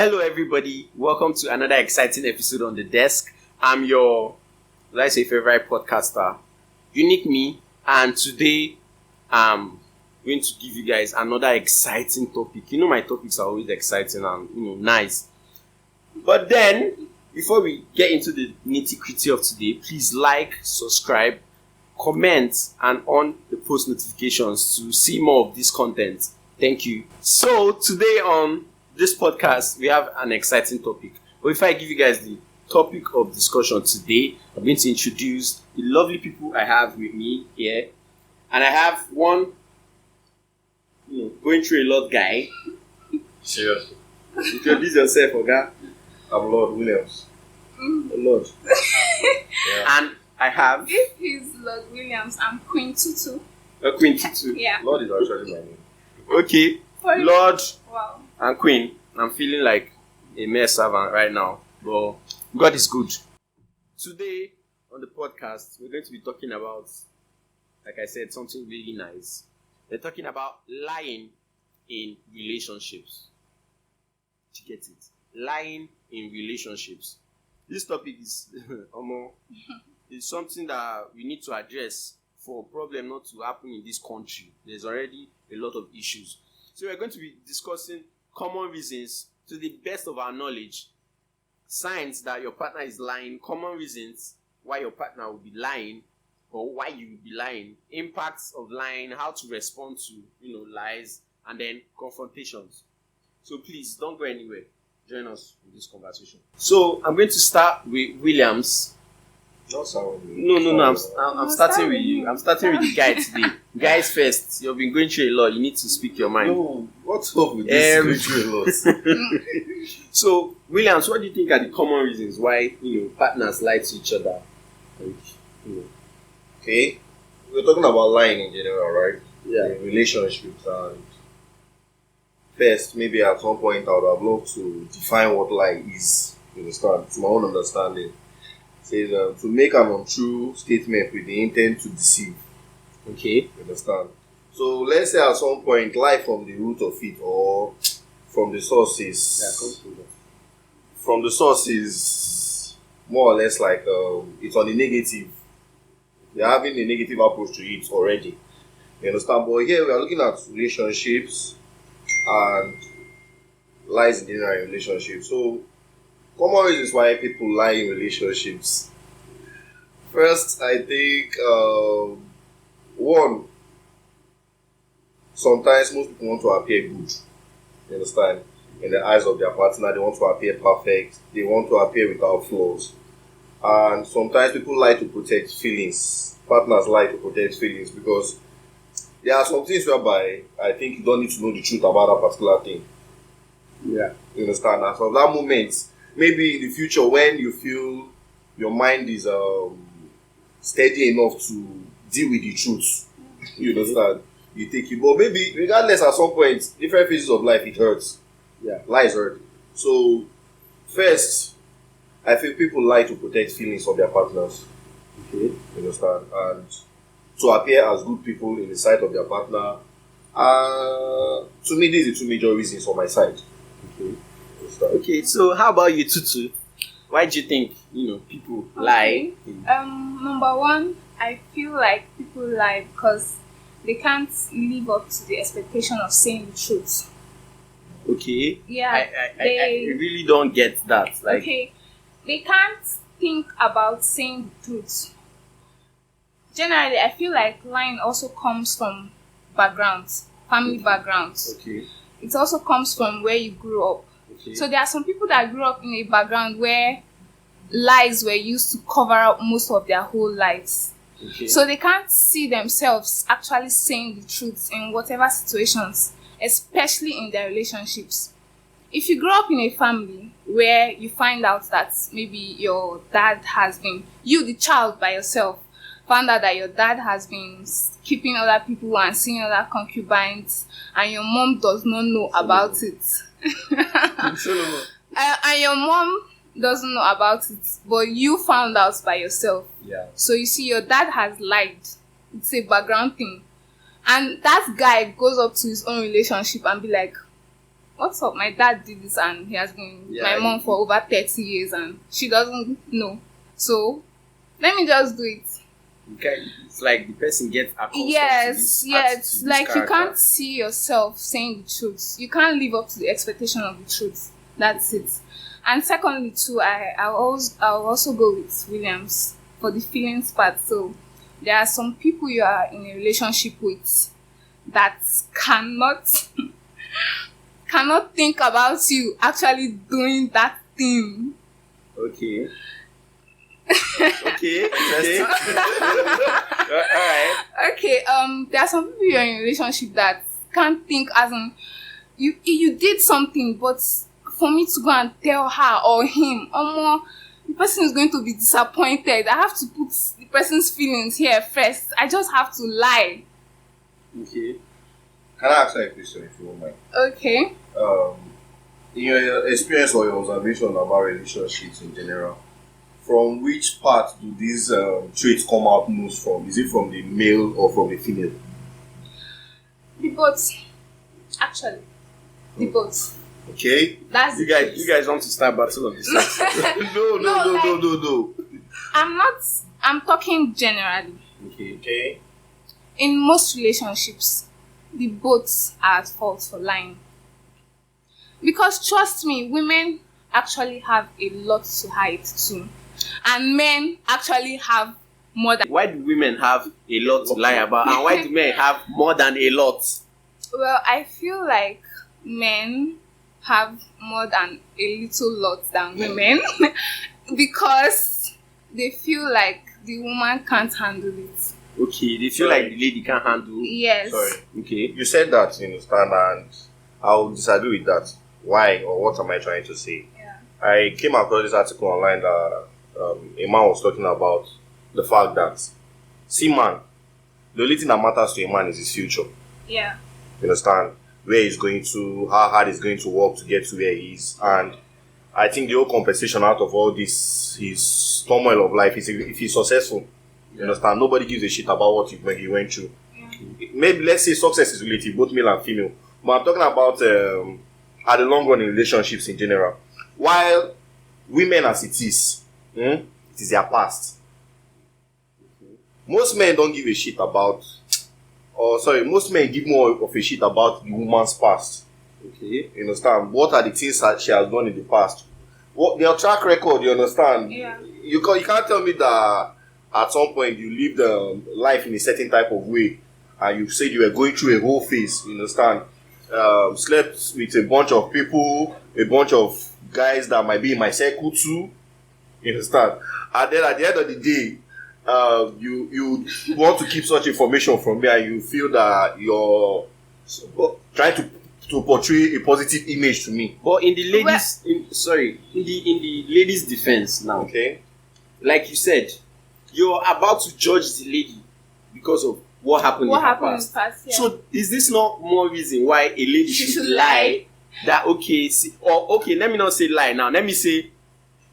Hello, everybody. Welcome to another exciting episode on the desk. I'm your, favorite podcaster, Unique Me, and today I'm going to give you guys another exciting topic. You know, my topics are always exciting and nice. But then, before we get into the nitty-gritty of today, please like, subscribe, comment, and on the post notifications to see more of this content. Thank you. So today on this podcast, we have an exciting topic. But if I give you guys the topic of discussion today, I'm going to introduce the lovely people I have with me here. And I have one, going through a lot guy. Seriously? Introduce yourself, Oga. I'm Lord Williams. Lord. Yeah. And I have This is Lord Williams. I'm Queen Tutu. Queen Tutu. Yeah. Lord is actually my name. Okay, For you. Lord Wow. and Queen. I'm feeling like a mere servant right now, but God is good. Today on the podcast, we're going to be talking about, like I said, something really nice. We're talking about lying in relationships. Did you get it? Lying in relationships. This topic is is something that we need to address for a problem not to happen in this country. There's already a lot of issues. So we're going to be discussing common reasons to the best of our knowledge, signs that your partner is lying, common reasons why your partner will be lying or why you will be lying, impacts of lying, how to respond to lies, and then confrontations. So please don't go anywhere. Join us in this conversation. So I'm going to start with Williams. Not sound. No. I'm starting with you. I'm starting with the guy today. Guys first. You've been going through a lot. You need to speak your mind. No, what's up with this going through a lot? So, Williams, what do you think are the common reasons why partners lie to each other? Okay, we're talking about lying in general, right? Yeah. In relationships, and first, maybe at some point, I would have loved to define what lie is. You understand? To my own understanding, says to make an untrue statement with the intent to deceive. Okay. You understand? So let's say at some point, lie from the root of it or from the sources. From the sources, more or less like it's on the negative. They're having a negative approach to it already. You understand? But here we are looking at relationships and lies in general in relationships. So common reasons why people lie in relationships. First, I think one, sometimes most people want to appear good. You understand? In the eyes of their partner, they want to appear perfect. They want to appear without flaws. And sometimes people lie to protect feelings. Partners lie to protect feelings because there are some things whereby I think you don't need to know the truth about that particular thing. Yeah. You understand? And so that moment, maybe in the future when you feel your mind is steady enough to deal with the truth, you understand? You take it. But maybe regardless, at some point, different phases of life, it hurts. Yeah. Lies hurt. So first, I feel people lie to protect feelings of their partners. Okay. You understand? And to appear as good people in the sight of their partner. To me, these are two major reasons on my side. Okay. Understand? Okay. So how about you, Tutu? Why do you think people lie? Number one, I feel like people lie because they can't live up to the expectation of saying the truth. Okay. Yeah. I really don't get that. Like. Okay. They can't think about saying the truth. Generally, I feel like lying also comes from backgrounds, family backgrounds. Okay. It also comes from where you grew up. Okay. So there are some people that grew up in a background where lies were used to cover up most of their whole lives. Okay. So they can't see themselves actually saying the truth in whatever situations, especially in their relationships. If you grow up in a family where you find out that maybe your dad has been, you the child by yourself, found out that your dad has been keeping other people and seeing other concubines and your mom does not know about it. And your mom doesn't know about it, but you found out by yourself. Yeah. So you see, your dad has lied. It's a background thing. And that guy goes up to his own relationship and be like, what's up? My dad did this and he has been with my mom for over 30 years and she doesn't know. So let me just do it. Okay, it's like the person gets accustomed to Yes, this yes. attitude, Like this you character. can't see yourself saying the truth. You can't live up to the expectation of the truth. That's it. And secondly, too, I'll also go with Williams for the feelings part. So there are some people you are in a relationship with that cannot think about you actually doing that thing. Okay. Okay. Alright. Okay, there are some people you're in a relationship that can't think as in you did something, but for me to go and tell her or him, or more, the person is going to be disappointed. I have to put the person's feelings here first. I just have to lie. Okay. Can I ask you a question if you don't mind? Okay. In your experience or your observation about relationships in general, from which part do these traits come out most from? Is it from the male or from the female? The both. Actually. The both. Okay. That's You the guys, truth. you guys want to start battle of the sexes? No. I'm talking generally. Okay. Okay. In most relationships, the both are at fault for lying. Because trust me, women actually have a lot to hide too. And men actually have more than. Why do women have a lot to lie about, and why do men have more than a lot? Well, I feel like men have more than a little lot than women because they feel like the woman can't handle it. Okay, they feel Sorry. like the lady can't handle. Yes. Sorry. Okay. You said that, you understand, and I'll disagree with that. Why or what am I trying to say? Yeah. I came across this article online that a man was talking about the fact that, see, man, the only thing that matters to a man is his future. Yeah. You understand? Where he's going to, how hard he's going to work to get to where he is. And I think the whole compensation out of all this, his turmoil of life, is if he's successful. You understand? Nobody gives a shit about what he went through. Yeah. Maybe let's say success is relative, both male and female. But I'm talking about at the long run in relationships in general. While women as it is their past. Most men don't give a shit about, most men give more of a shit about the woman's past. Okay. You understand? What are the things that she has done in the past? What their track record, you understand? Yeah. You can't tell me that at some point you lived life in a certain type of way and you said you were going through a whole phase, you understand? Slept with a bunch of people, a bunch of guys that might be in my circle too, you understand? And then at the end of the day, you want to keep such information from me and you feel that you're trying to portray a positive image to me. But in the ladies, in the ladies' defense now, Okay? like you said, you're about to judge the lady because of what happened in her in past. the past? Yeah. So is this not more reason why a lady She should should lie? That let me not say lie now. Let me say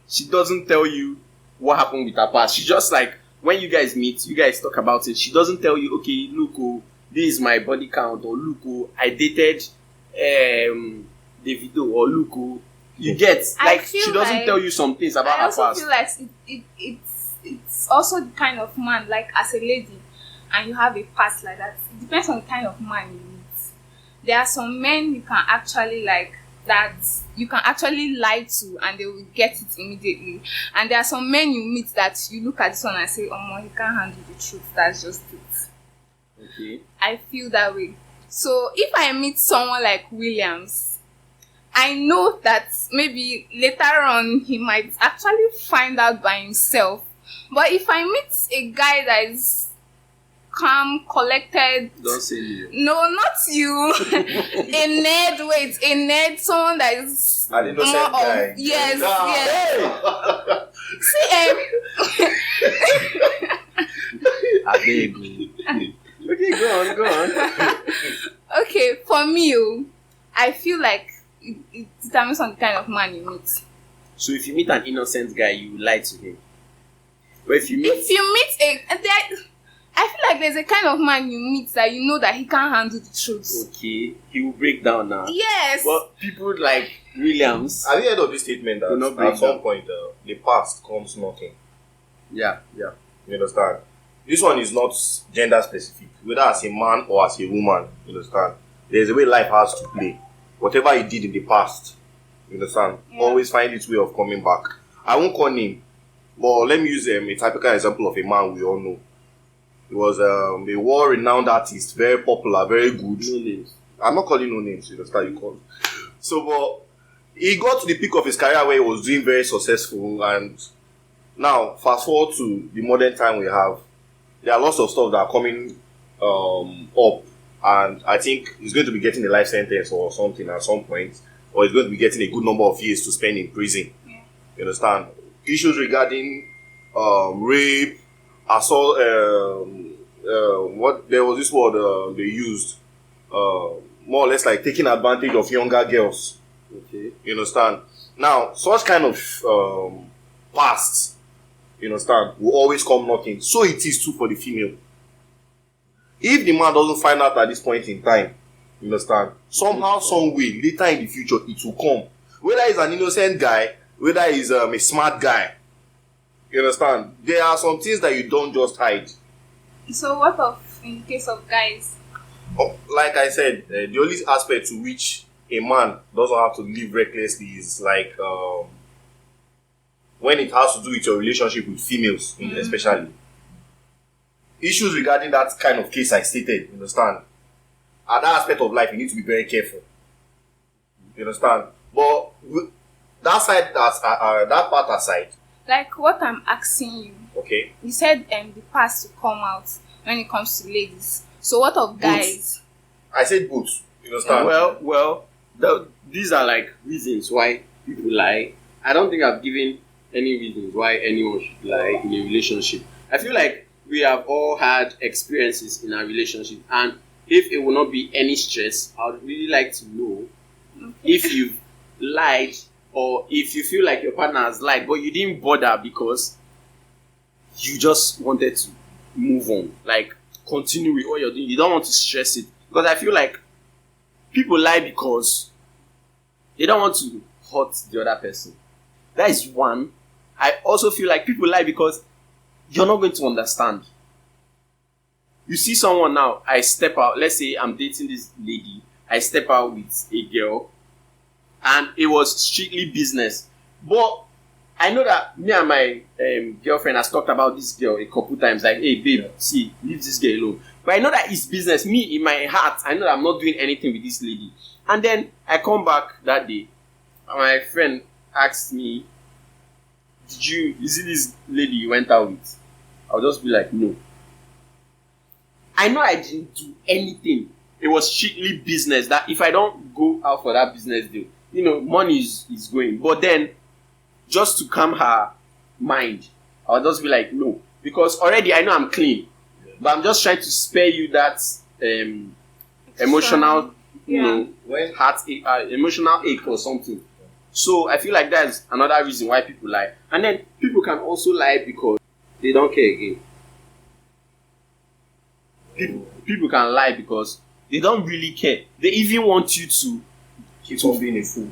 she doesn't tell you what happened with her past. She just like when you guys meet, you guys talk about it. She doesn't tell you, okay, look, oh, this is my body count, or look, oh, I dated Davido, or look, oh, you get I like feel she doesn't like- tell you some things about I her also past. feel like it's also the kind of man, like as a lady and you have a past like that, it depends on the kind of man you meet. There are some men you can actually lie to and they will get it immediately. And there are some men you meet that you look at this one and say, oh, he can't handle the truth, that's just it. Okay. I feel that way. So if I meet someone like Williams, I know that maybe later on he might actually find out by himself. But if I meet a guy that is calm, collected, Don't say you. no, not you, a nerd, someone that is An innocent more guy. of, yes, Nah. yes. See, I beg you. Okay, go on. okay, for me, I feel like it determines on the kind of man you meet. So if you meet an innocent guy, you lie to him. But if you meet If you meet I feel like there's a kind of man you meet that you know that he can't handle the truth. Okay, he will break down now. Yes. But people like Williams. Have you heard of this statement Will not that break at some down. point the past comes knocking? Yeah. You understand? This one is not gender specific, whether as a man or as a woman. You understand? There's a way life has to play. Whatever you did in the past, you understand, Yeah. always find its way of coming back. I won't call name, but let me use a typical example of a man we all know. He was a world-renowned artist, very popular, very good. No names. I'm not calling no names, you understand? You call. So, but he got to the peak of his career where he was doing very successful, and now fast forward to the modern time we have. There are lots of stuff that are coming up, and I think he's going to be getting a life sentence or something at some point, or he's going to be getting a good number of years to spend in prison. Yeah. You understand? Issues regarding rape, assault. What there was this word they used, more or less like taking advantage of younger girls. Okay. You understand? Now, such kind of past, you understand, will always come knocking. So it is too for the female. If the man doesn't find out at this point in time, you understand, somehow, some way, later in the future, it will come. Whether he's an innocent guy, whether he's a smart guy, you understand, there are some things that you don't just hide. So what of in case of guys? Like I said, the only aspect to which a man doesn't have to live recklessly is like when it has to do with your relationship with females, especially. Issues regarding that kind of case I stated, you understand? At that aspect of life, you need to be very careful. You understand? But that side, that part aside, Like what I'm asking you, okay? you said the past to come out when it comes to ladies. So what of guys? I said both. You understand? These are like reasons why people lie. I don't think I've given any reasons why anyone should lie in a relationship. I feel like we have all had experiences in our relationship, and if it will not be any stress, I would really like to know if you've lied, or if you feel like your partner has lied, but you didn't bother because you just wanted to move on, like continue with what you're doing. You don't want to stress it, because I feel like people lie because they don't want to hurt the other person. That is one. I also feel like people lie because you're not going to understand. You see someone now, I step out, let's say I'm dating this lady, I step out with a girl, and it was strictly business. But I know that me and my girlfriend has talked about this girl a couple times, like, hey babe, see, leave this girl alone. But I know that it's business. Me, in my heart, I know that I'm not doing anything with this lady. And then I come back that day, and my friend asked me, is it this lady you went out with? I'll just be like, no. I know I didn't do anything. It was strictly business, that if I don't go out for that business deal, money is going. But then, just to calm her mind, I'll just be like, no. Because already I know I'm clean. But I'm just trying to spare you that emotional, emotional ache or something. So I feel like that's another reason why people lie. And then people can also lie because they don't care again. People can lie because they don't really care. They even want you to Keep on being a fool.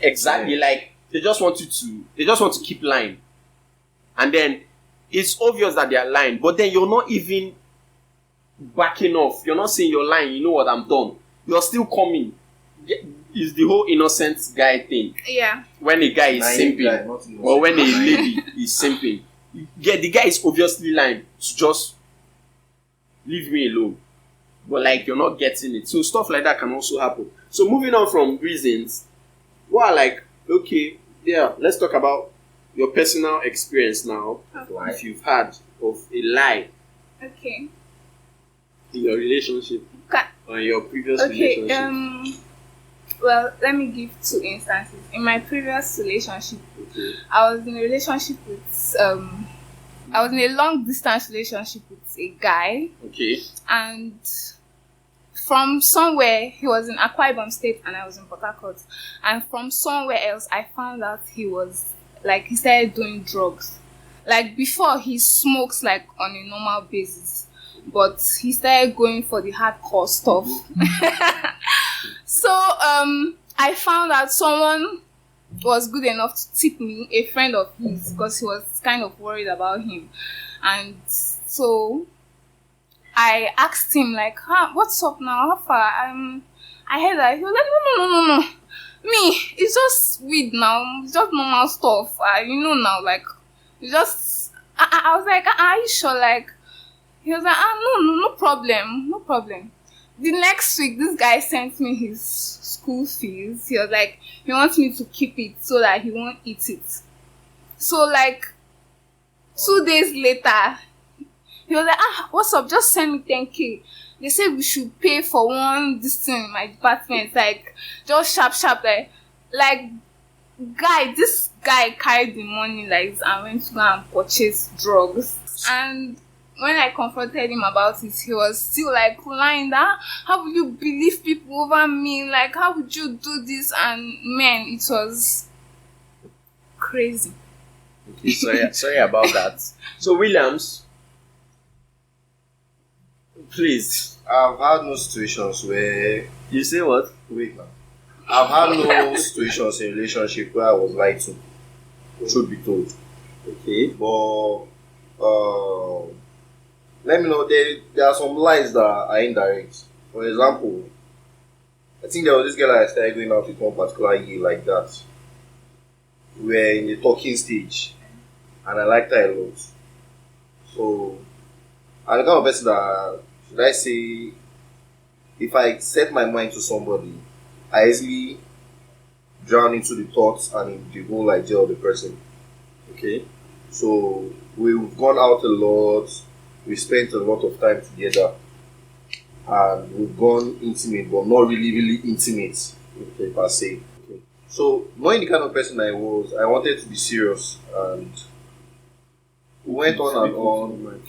Exactly, like they just want to keep lying. And then it's obvious that they are lying, but then you're not even backing off. You're not saying you're lying, you know what, I'm done. You're still coming. It's the whole innocent guy thing. Yeah. When a guy is Naive guy, simping, not innocent. or when a lady is simping, the guy is obviously lying to just leave me alone. But like you're not getting it. So stuff like that can also happen. So moving on from reasons, okay, yeah, let's talk about your personal experience now. Okay. If you've had of a lie Okay. in your relationship or in your previous Okay. relationship. Well, let me give 2 instances. In my previous relationship, Okay. I was in a relationship with I was in a long distance relationship with a guy, Okay. and from somewhere, he was in Akwa Ibom State and I was in Port Harcourt, and from somewhere else I found out he started doing drugs. Like before, he smokes like on a normal basis, but he started going for the hardcore stuff. So I found out someone was good enough to tip me, a friend of his, because he was kind of worried about him. And so I asked him, like, what's up now? How far? I heard that. He was like, no. Me, it's just weed now. It's just normal stuff. Now, like, it's just. I was like, are you sure? Like, he was like, no problem. The next week, this guy sent me his school fees. He was like, he wants me to keep it so that he won't eat it. So, like, 2 days later, he was like, what's up? Just send me 10K. They said we should pay for this thing in my department. Like, just sharp. Like, this guy carried the money, like, and went to go and purchase drugs. And when I confronted him about it, he was still, like, lying that, how would you believe people over me? Like, how would you do this? And, man, it was crazy. Okay, sorry about that. So, Williams, please. I've had no situations where... You say what? Wait now. I've had no situations in relationship where I was lied to. Truth be told. Okay. But let me know, there are some lies that are indirect. For example, I think there was this girl I started going out with one particular year like that. We were in the talking stage and I liked her a lot. So I'm the kind of person that, should I say, if I set my mind to somebody, I easily drown into the thoughts and in the whole idea of the person. Okay. So we've gone out a lot, we spent a lot of time together, and we've gone intimate, but not really intimate, okay, per se. Okay. So knowing the kind of person I was, I wanted to be serious, and we went on and on.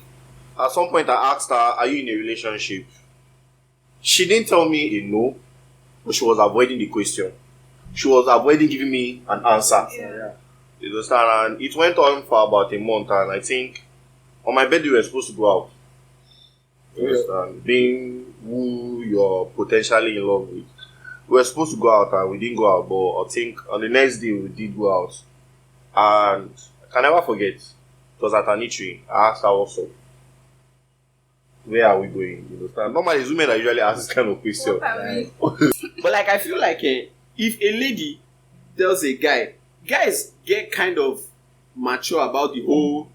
At some point I asked her, are you in a relationship? She didn't tell me a no, but she was avoiding the question. She was avoiding giving me an answer. Yeah. You understand? And it went on for about a month, and I think on my birthday we were supposed to go out. You understand? Being who you're potentially in love with. We were supposed to go out and we didn't go out, but I think on the next day we did go out. And I can never forget, it was at an eatery. I asked her also, where are we going? You understand? Normally it's women that usually ask this kind of question. What are we? But like, I feel like if a lady tells a guy, guys get kind of mature about the whole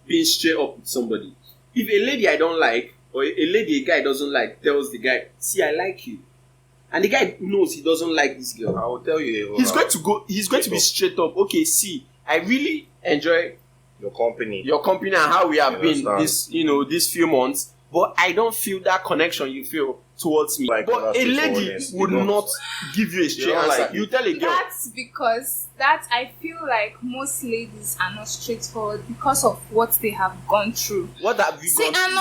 being straight up with somebody. If a lady I don't like, or a lady a guy doesn't like, tells the guy, see, I like you, and the guy knows he doesn't like this girl, I will tell you. he's going to be straight up. Okay, see, I really enjoy your company and how we have You been understand? these few months, but I don't feel that connection you feel towards me. Like, but a lady honest, would you don't. not give you a straight don't answer. like You tell a girl, That's because I feel like most ladies are not straightforward because of what they have gone through. what have you See, gone and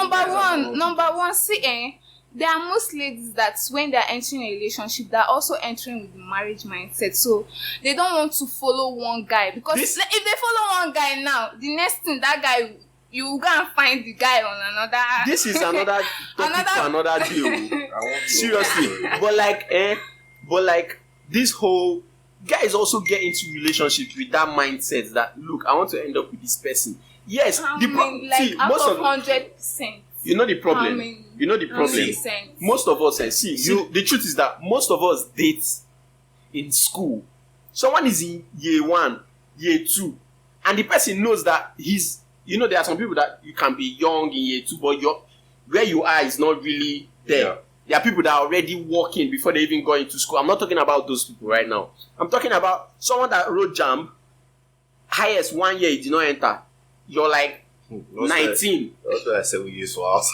through? number one, see, there are most ladies that when they're entering a relationship, they're also entering with the marriage mindset. So they don't want to follow one guy, because if they follow one guy now, the next thing, that guy, you will go and find the guy on another. This is another topic for another deal. I want to Seriously. But like this whole guys also get into relationships with that mindset that, look, I want to end up with this person. Yes, How the many, like, see, out most of of 100%. you know the problem. How many? You know the How problem. many percent? Most of us, the truth is that most of us date in school. Someone is in year 1, year 2, and the person knows that he's, there are some people that you can be young in year 2, but where you are is not really there. Yeah. There are people that are already working before they even go into school. I'm not talking about those people right now. I'm talking about someone that wrote JAMB, highest 1 year he did not enter. You're like 19. That's what I said we use for us.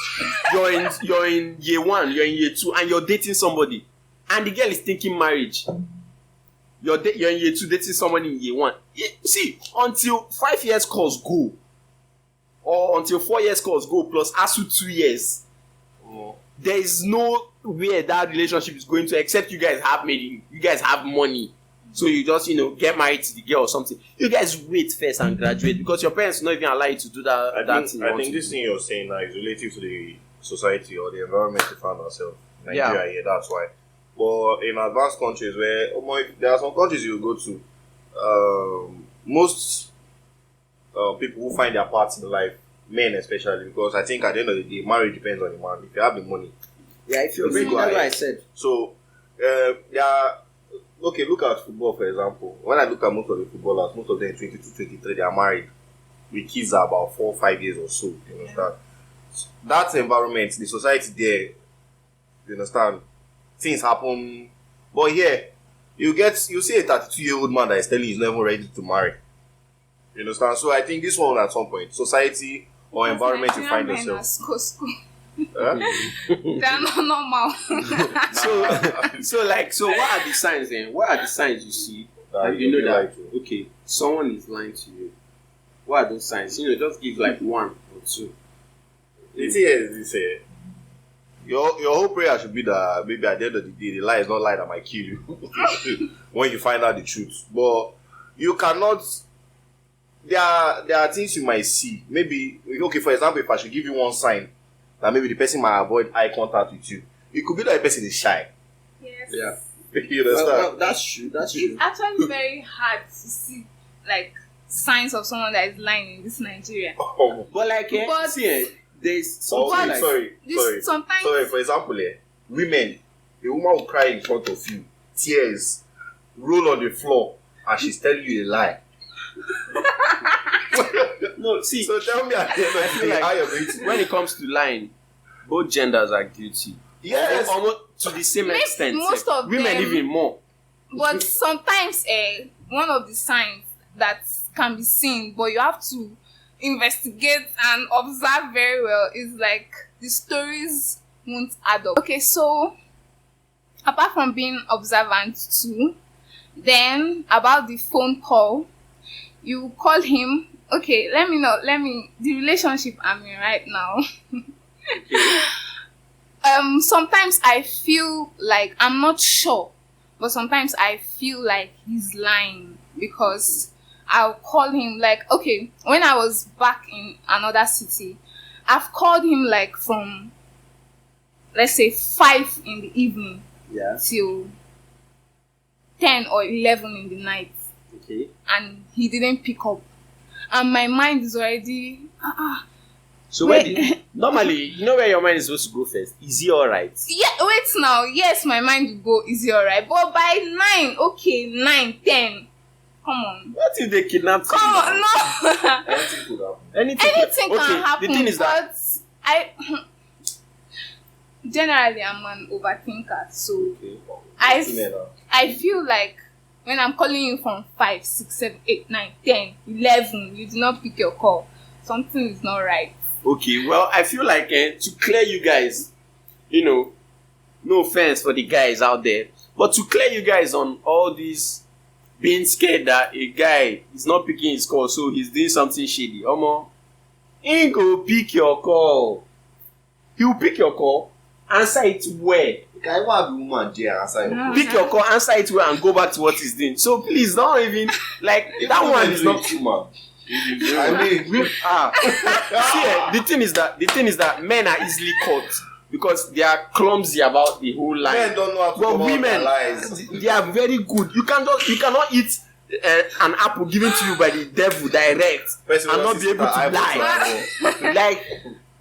You're in year 1, you're in year 2, and you're dating somebody, and the girl is thinking marriage. You're in year 2 dating someone in year 1. See, until 5 years course go, or until 4 years course go plus ASU 2 years, there is no where that relationship is going to, except you guys have money. So you just, get married to the girl or something. You guys wait first and graduate because your parents will not even allow you to do that. I think this thing you're saying now is relative to the society or the environment we find ourselves. Nigeria, yeah, that's why. But in advanced countries where there are some countries you go to, most people who find their parts in life, men especially, because I think at the end of the day, marriage depends on the man. If you have the money, if you're ready, that's what I said. So, okay, look at football for example. When I look at most of the footballers, most of them 22, 23, they are married with kids are about 4 or 5 years or so. You understand? That environment, the society there, you understand? Things happen, but here you see a 32-year-old man that is telling you he's not even ready to marry. You understand? So I think this one at some point, society or environment you find yourself. They are not normal. So what are the signs then? What are the signs you see? You know that okay, someone is lying to you. What are those signs? Just give like 1 or 2. The thing is this. Your whole prayer should be that maybe at the end of the day, the lie is not lie that might kill you when you find out the truth. But you cannot. There are things you might see. Maybe okay, for example, if I should give you one sign that maybe the person might avoid eye contact with you, it could be that the person is shy. Yes. Yeah. You understand? Well, that's true. That's true. It's actually very hard to see like signs of someone that is lying in this Nigeria. But there's something sometimes. Sorry, for example, women, a woman will cry in front of you, tears, roll on the floor, and she's telling you a lie. No, see. So tell me at the end of the day how you're going to. When it comes to lying, both genders are guilty. Yes. Almost to the same extent. Most of women them, even more. But sometimes, one of the signs that can be seen, but you have to investigate and observe very well, is like the stories won't add up. Okay, so apart from being observant too, then about the phone call, you call him. Okay, the relationship I'm in right now. Sometimes I feel like, I'm not sure, but sometimes I feel like he's lying because I'll call him like, okay, when I was back in another city, I've called him like from, let's say 5 in the evening till 10 or 11 in the night. Okay. And he didn't pick up. And my mind is already, So normally, where your mind is supposed to go first? Is he alright? Yeah, wait now. Yes, my mind will go, is he alright? But by 9, okay, 9, 10. Come on. What if they kidnap you? Come on, no. Anything could happen. Anything can happen. The thing is that generally I'm an overthinker, so Okay. I feel like when I'm calling you from 5, 6, 7, 8, 9, 10, 11, you do not pick your call. Something is not right. Okay, well, I feel like to clear you guys, no offense for the guys out there, but to clear you guys on all these being scared that a guy is not picking his call, so he's doing something shady. Omo, he ain't go pick your call. He'll pick your call, answer it where. Can I have a woman there answer your Pick your call, answer it well, and go back to what he's doing. So please don't even that one is not human. I mean, see, the thing is that men are easily caught because they are clumsy about the whole lie. Men don't know how to but come out women, their lies. they are very good. You cannot eat an apple given to you by the devil direct and not be able to lie.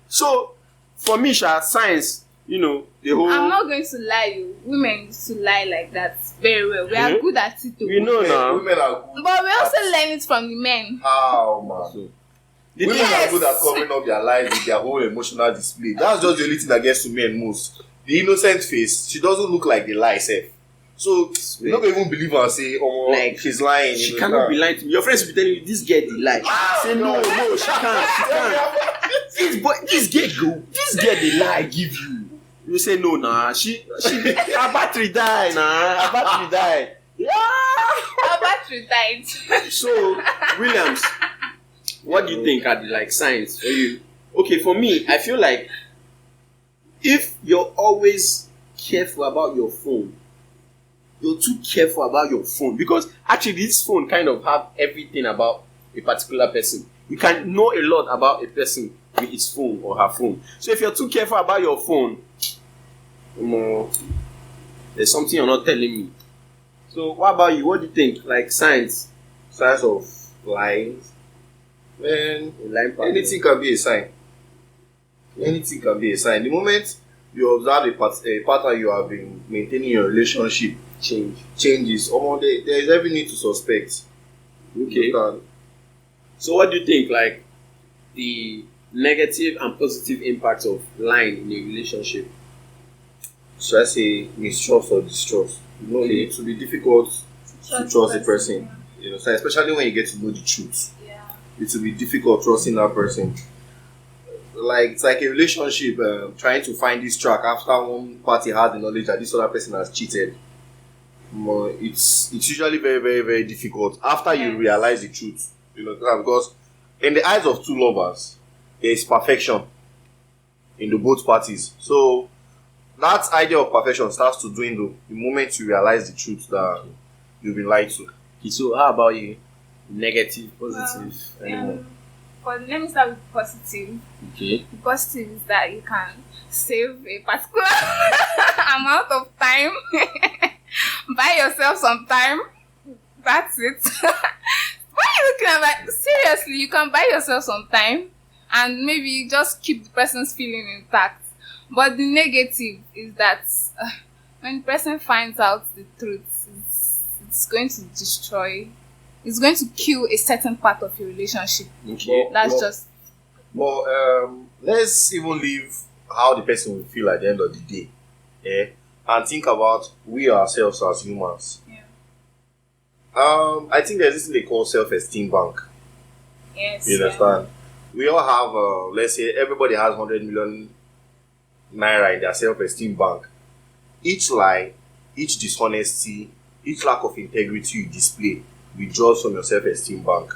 So for me, science, the whole. I'm not going to lie you. Women used to lie like that very well. We are good at it. We know now. Women are good. But we also learn it from the men. How, man? Women are good at covering up their lies with their whole emotional display. That's just the only thing that gets to men most. The innocent face, she doesn't look like the lie self. So you don't even believe her and say, oh, she's lying. She cannot be lying to me. Your friends will be telling you this girl the lie. Say no, she can't. This girl the lie give you. You say no, nah. She her battery died, nah. Her battery died. Yeah. Her battery died. So Williams, what do you think are the signs for you? Okay, for me, I feel like if you're always careful about your phone, you're too careful about your phone, because actually this phone kind of have everything about a particular person. You can know a lot about a person with his phone or her phone. So if you're too careful about your phone, there's something you're not telling me. So what about you? What do you think? Like signs of lines. Man, in line pattern? anything can be a sign. Anything can be a sign. The moment you observe a pattern you have been maintaining your relationship changes, there is every need to suspect. Okay. So what do you think, like, the negative and positive impacts of lying in a relationship? Should I say mistrust or distrust? Okay. It will be difficult to trust a person. So especially when you get to know the truth. Yeah. It will be difficult trusting that person. Like, it's like a relationship, trying to find this track after one party has the knowledge that this other person has cheated. It's usually very, very, very difficult after you realize the truth. Because in the eyes of two lovers, there is perfection in the both parties. So that idea of perfection starts to dwindle the moment you realize the truth that you've been lied to. Okay, so how about you? Negative, positive? Let me start with positive. Okay. The positive is that you can save a particular amount of time. Buy yourself some time. That's it. Why are you looking at like, seriously, you can buy yourself some time and maybe just keep the person's feeling intact. But the negative is that when the person finds out the truth, it's going to destroy, it's going to kill a certain part of your relationship. Okay. Let's even leave how the person will feel at the end of the day. And think about we ourselves as humans. Yeah. I think there's this thing they call self-esteem bank. Yes. You understand? We all have, let's say, everybody has 100 million naira in their self-esteem bank. Each lie, each dishonesty, each lack of integrity you display withdraws from your self-esteem bank.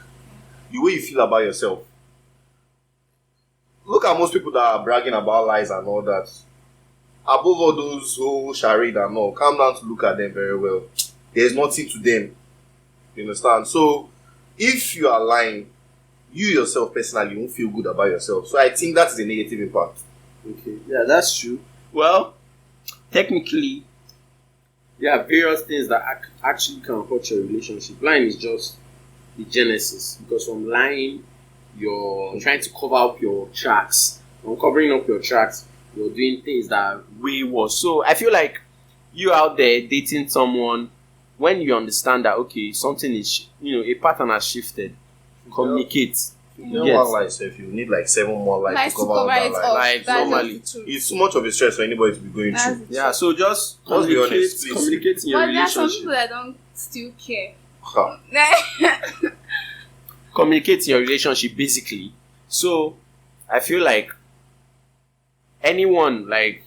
The way you feel about yourself. Look at most people that are bragging about lies and all that. Above all those who charade and all, calm down to look at them very well. There's nothing to them. You understand? So, if you are lying, you yourself personally won't feel good about yourself. So, I think that is a negative impact. Okay. Yeah, that's true. Well, technically, there are various things that actually can hurt your relationship. Lying is just the genesis, because from lying, you're trying to cover up your tracks. From covering up your tracks, you're doing things that are way worse. So I feel like you out there dating someone, when you understand that, okay, something is, a pattern has shifted, communicate. You don't want lies, so if you need like 7 more lies to cover up that lie. Like normally, it's too much of a stress for anybody to be going through. Yeah, so just Let's be honest, please. communicate in your But there are some relationship. people that don't still care. Ha. Communicate in your relationship, basically. So I feel like anyone like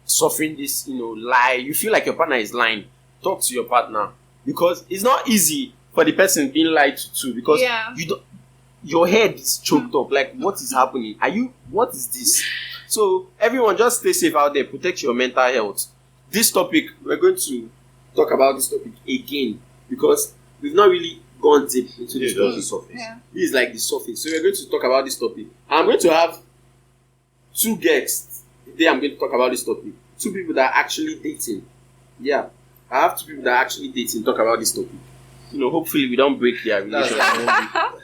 suffering this, lie, you feel like your partner is lying, talk to your partner, because it's not easy for the person being lied to too, because you don't, your head is choked up, like, what is happening? What is this? So everyone, just stay safe out there, protect your mental health. This topic, we're going to talk about this topic again, because we've not really gone deep into this topic. The surface. Yeah. This is like the surface. So we're going to talk about this topic. I'm going to have 2 guests the day I'm going to talk about this topic. 2 people that are actually dating. Yeah. I have 2 people that are actually dating talk about this topic. Hopefully we don't break their relationship.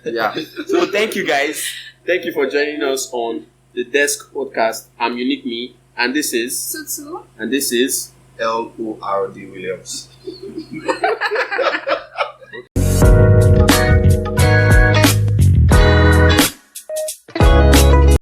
Yeah. So thank you guys. Thank you for joining us on the Desk Podcast. I'm Unique Me, and this is Tutu. And this is LORD Williams.